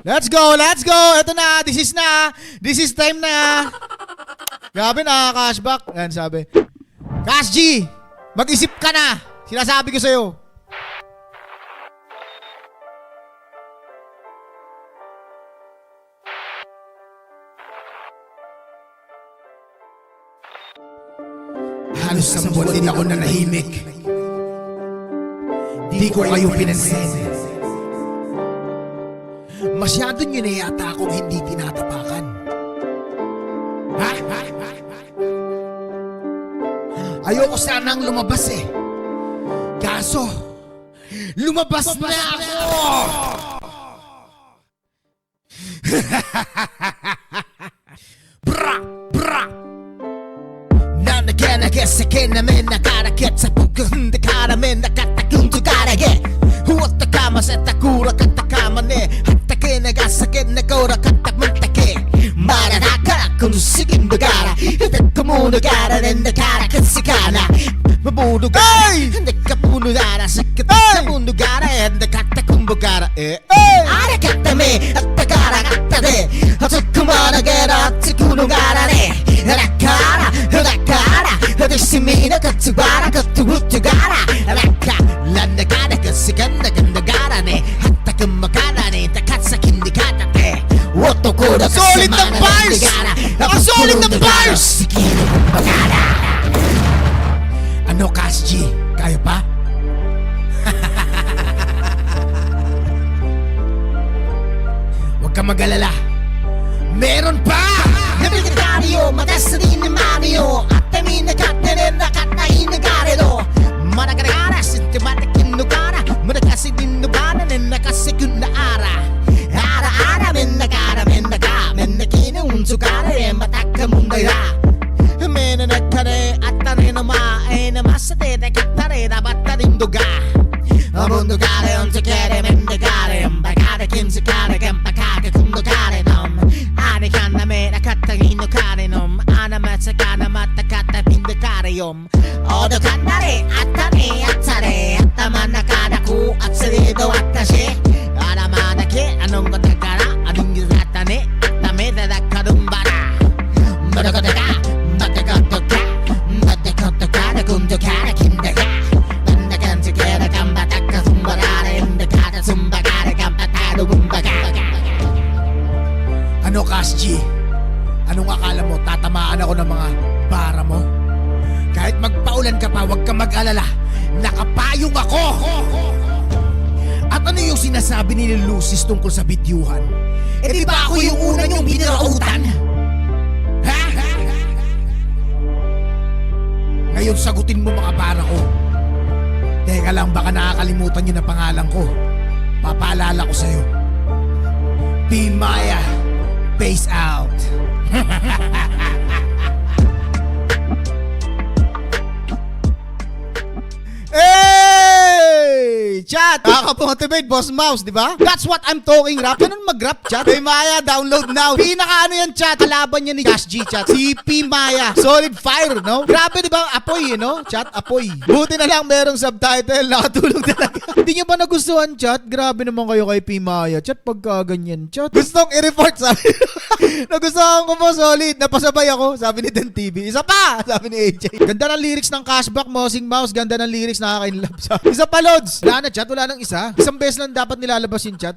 Let's go, let's go. Ito na, this is time na. Grabe na, cashback. Ayan, sabi. Cash G, mag-isip ka na. Sinasabi ko sa'yo. Halos sa buwan din ako nanahimik. Di ko kayo pinansin. Masyado nyo na yata akong hindi tinatapakan. Ayoko sanang lumabas eh. Kaso, lumabas na ako! Bra! Bra! 나나게나게세게 나면 나가라겠자 부근 데가라면 나가타군도 가라게 후었다가마 세타구라 갔다가마네 하타게 나가사게 나고라 갔다문타게 말하다가라 군수식인 너가라 히데코무노 가라는 나가라 그시가나 마부도 가라 내가 부누 가라 시끄다 부누 가라 내가 갔다군보 가라 아래 갔다메 아따가라 갔다네 어쩌구마나 게라 치구노 가라네 나가라 나가라 어디시미나 같이와라 같이우쭈가라 나가 난나가라 그시간 나간나가라네 하타 금마가라네 다카사킨니 가다테 오토코라 Solid ng bars! Solid ng bars! Ano, Cash G? Kaya pa? Huwag ka mag-alala. Meron pa! 나비가리요 마다스리는 마리요 아따미 나갔다네 나갔나이 나가래도 마나가라가라 시트마타킨 누가라 무라가시 딘누바나 내 나가시 군나아라 알아 맨 나가라 맨 나가 맨 나기는 운수가라 에 마타카 문다이라 메나 나카레 아따네 나마 에나 마사데 나가타레 나바타린도가 어문도가레 언제게레 맨 나가레 엄바가레 김스가레 겜바가게 군도가레 놈 아니 간나메 나카타기 노카레 놈 아나마차가나 마타카타 빈드가레욤 어디 간나레 아타네 아차레 아따만 나가다고 아츠리도 아타시 아라마나케 아농거 나가라 아둥기 아타네 아따메 다다카룸바라 무르거다가 마타가토카 마타코토카라 군도카라 김다가 만나간지게라 감바타카 숨바라레 임다카다 숨바가라 감바타로 군바가 Ano, Cash G? Anong akala mo? Tatamaan ako ng mga para mo? Kahit magpaulan ka pa, huwag ka mag-alala. Nakapayong ako! At ano yung sinasabi ni Lucis tungkol sa bidyuhan? Eh di ba ako yung una niyong binirautan? Ha? Ngayon sagutin mo mga para ko. Teka lang, baka nakakalimutan niyo na pangalan ko. Papaalala ko sa'yo. P. Maya. Peace out. Hey! Chat! Nakaka-motivate, Boss Mouse, di ba? That's what I'm talking, rap. Ganun mag-rap, chat. P. Maya, download now. Pinaka ano yan, chat. Kalaban niya ni Cash G, chat. Si P. Maya. Solid fire, no? Grabe, di ba? Apoy, no? Chat, apoy. Buti na lang merong subtitle. Nakatulong talaga. Hindi niyo ba nagustuhan, chat? Grabe naman kayo kay P. Maya. Chat, pagka ganyan, chat. Gustong i-report, sabi. Nagustuhan ko mo, solid. Napasabay ako, sabi ni Den TV. Isa pa, sabi ni AJ. Ganda ng lyrics ng Cashback, Mossing Mouse. Ganda ng lyrics, nakaka-inlove. Isa pa, Lods. Wala na, chat. Wala nang isa. Isang beses lang dapat nilalabas yung chat.